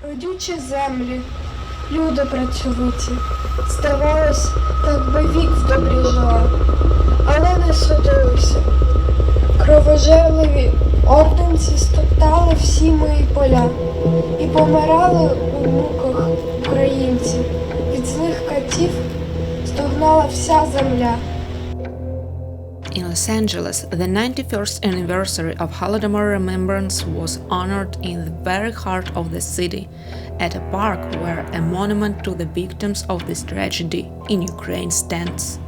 Родючі землі, люди працьовиті, здавалось, так би вік в добрі жила, але не судилися. Кровожерливі орденці стоптали всі мої поля і помирали у муках українці. Від злих катів стогнала вся земля. In Los Angeles, the 91st anniversary of Holodomor Remembrance was honored in the very heart of the city, at a park where a monument to the victims of this tragedy in Ukraine stands.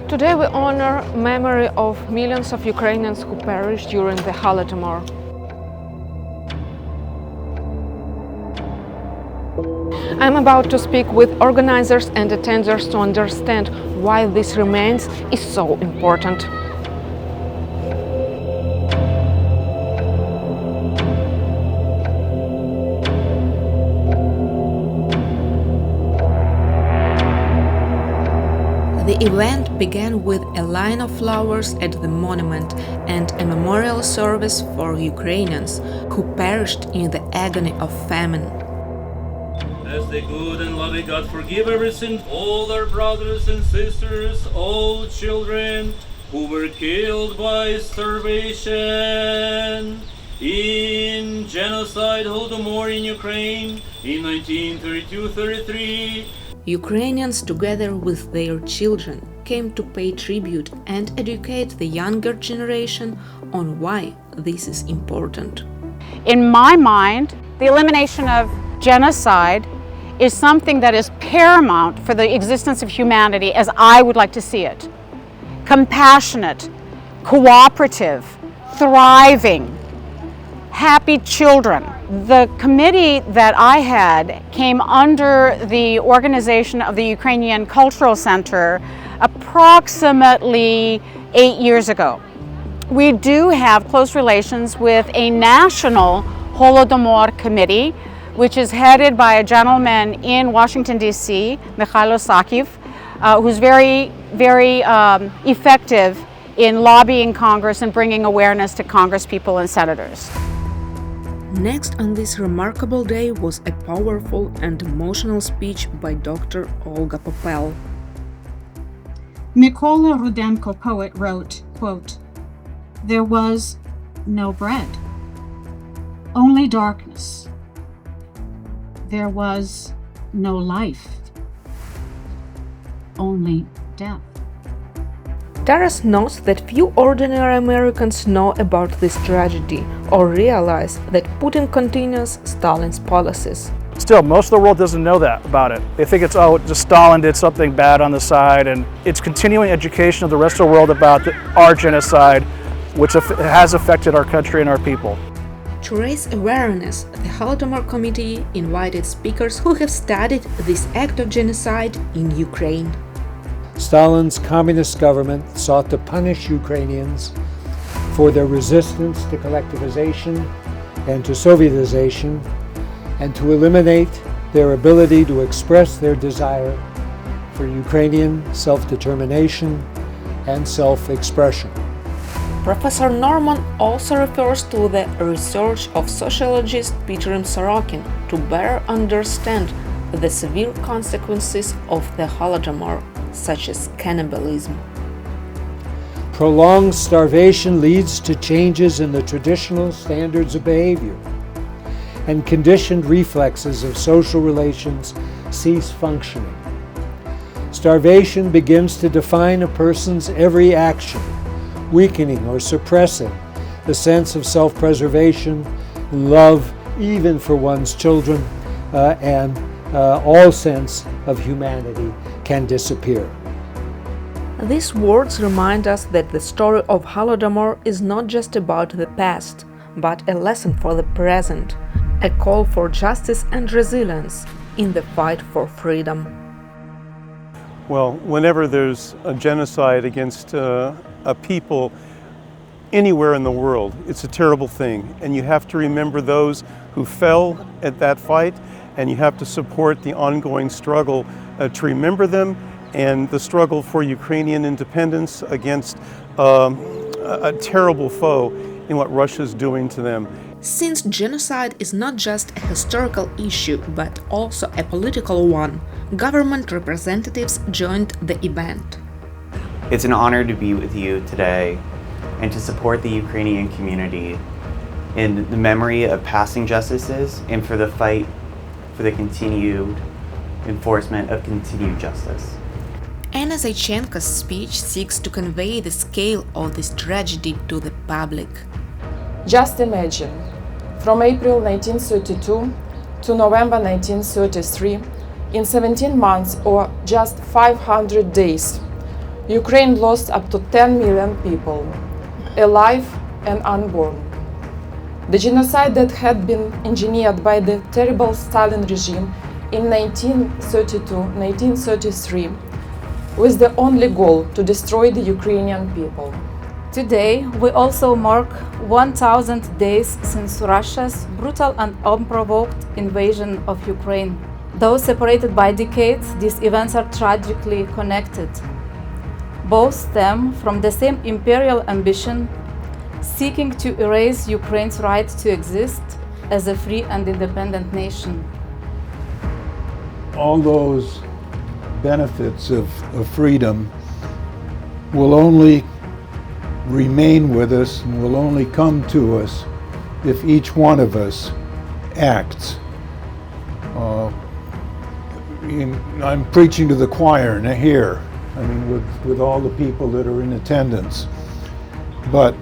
Today we honor memory of millions of Ukrainians who perished during the Holodomor. I'm about to speak with organizers and attenders to understand why this remains is so important. The event began with a line of flowers at the monument and a memorial service for Ukrainians who perished in the agony of famine. As the good and loving God forgive every sin, all our brothers and sisters, all children who were killed by starvation in genocide Holodomor in Ukraine in 1932-33. Ukrainians, together with their children, came to pay tribute and educate the younger generation on why this is important. In my mind, the elimination of genocide is something that is paramount for the existence of humanity as I would like to see it. Compassionate, cooperative, thriving, happy children. The committee that I had came under the organization of the Ukrainian Cultural Center approximately 8 years ago. We do have close relations with a national Holodomor committee, which is headed by a gentleman in Washington, D.C., Mikhailo Sakiv, who's very effective in lobbying Congress and bringing awareness to Congresspeople and senators. Next on this remarkable day was a powerful and emotional speech by Dr. Olga Popel. Mykola Rudenko, poet, wrote, quote, "There was no bread, only darkness. There was no life, only death." Taras notes that few ordinary Americans know about this tragedy or realize that Putin continues Stalin's policies. Still, most of the world doesn't know that about it. They think it's, oh, just Stalin did something bad on the side, and it's continuing education of the rest of the world about our genocide, which has affected our country and our people. To raise awareness, the Holodomor Committee invited speakers who have studied this act of genocide in Ukraine. Stalin's communist government sought to punish Ukrainians for their resistance to collectivization and to Sovietization, and to eliminate their ability to express their desire for Ukrainian self-determination and self-expression. Professor Norman also refers to the research of sociologist Peter M. Sorokin to better understand the severe consequences of the Holodomor, such as cannibalism. Prolonged starvation leads to changes in the traditional standards of behavior, and conditioned reflexes of social relations cease functioning. Starvation begins to define a person's every action, weakening or suppressing the sense of self-preservation, love even for one's children, and all sense of humanity can disappear. These words remind us that the story of Holodomor is not just about the past, but a lesson for the present, a call for justice and resilience in the fight for freedom. Well, whenever there's a genocide against a people anywhere in the world, it's a terrible thing, and you have to remember those who fell at that fight, and you have to support the ongoing struggle to remember them and the struggle for Ukrainian independence against a terrible foe in what Russia's doing to them. Since genocide is not just a historical issue but also a political one, government representatives joined the event. It's an honor to be with you today and to support the Ukrainian community in the memory of past injustices and for the fight for the continued enforcement of continued justice. Anna Zaichenko's speech seeks to convey the scale of this tragedy to the public. Just imagine, from April 1932 to November 1933, in 17 months or just 500 days, Ukraine lost up to 10 million people, alive and unborn. The genocide that had been engineered by the terrible Stalin regime in 1932-1933 with the only goal to destroy the Ukrainian people. Today, we also mark 1,000 days since Russia's brutal and unprovoked invasion of Ukraine. Though separated by decades, these events are tragically connected. Both stem from the same imperial ambition, seeking to erase Ukraine's right to exist as a free and independent nation. All those benefits of freedom will only remain with us and will only come to us if each one of us acts. I'm preaching to the choir here, with all the people that are in attendance, but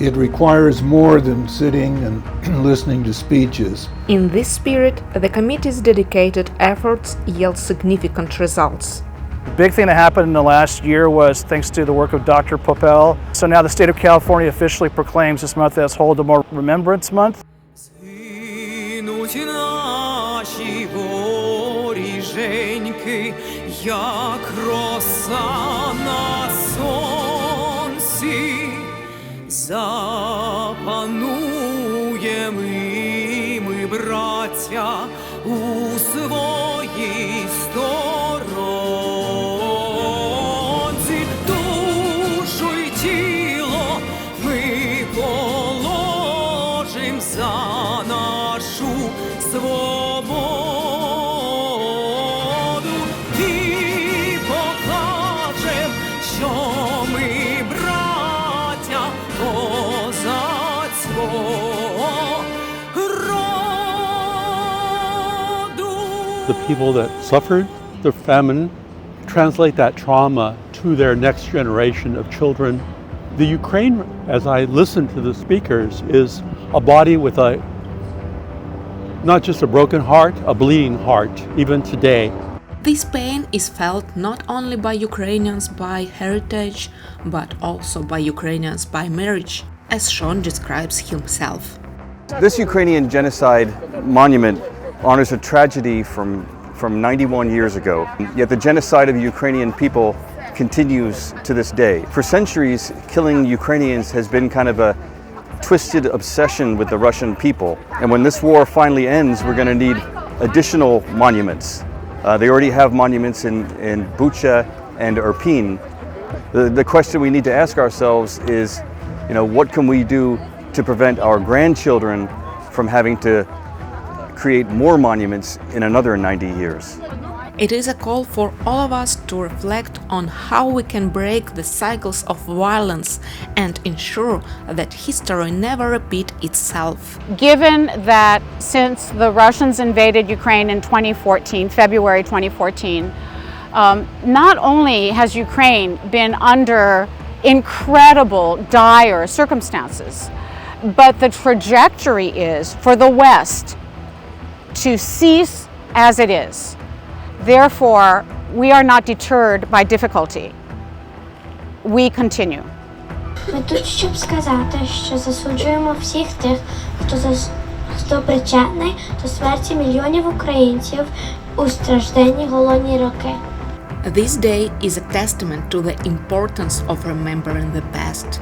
it requires more than sitting and listening to speeches. In this spirit, the committee's dedicated efforts yield significant results. The big thing that happened in the last year was thanks to the work of Dr. Popel. So now the state of California officially proclaims this month as Holodomor Remembrance Month. Запануєм і ми, браття, у своїй сторонці, душу й тіло ми положим за нашу свободу і покажем, що ми браття the people that suffered the famine, translate that trauma to their next generation of children. The Ukraine, as I listen to the speakers, is a body with not just a broken heart, a bleeding heart, even today. This pain is felt not only by Ukrainians by heritage, but also by Ukrainians by marriage, as Sean describes himself. This Ukrainian genocide monument honors a tragedy from 91 years ago, yet the genocide of the Ukrainian people continues to this day. For centuries, killing Ukrainians has been kind of a twisted obsession with the Russian people. And when this war finally ends, we're going to need additional monuments. They already have monuments in Bucha and Irpin. The question we need to ask ourselves is, what can we do to prevent our grandchildren from having to create more monuments in another 90 years? It is a call for all of us to reflect on how we can break the cycles of violence and ensure that history never repeats itself. Given that since the Russians invaded Ukraine in 2014, February 2014, not only has Ukraine been under incredible, dire circumstances, but the trajectory is for the West to cease as it is. Therefore, we are not deterred by difficulty. We continue. Ми тут, щоб сказати, що засуджуємо всіх тих, хто причетний до смерті мільйонів українців у стражденні голодні роки. This day is a testament to the importance of remembering the past.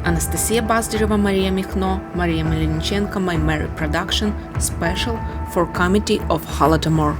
Anastasia Bazdyreва, Maria Mikhno, Maria Melenichenko, My Mary Production, special for Committee of Holodomor.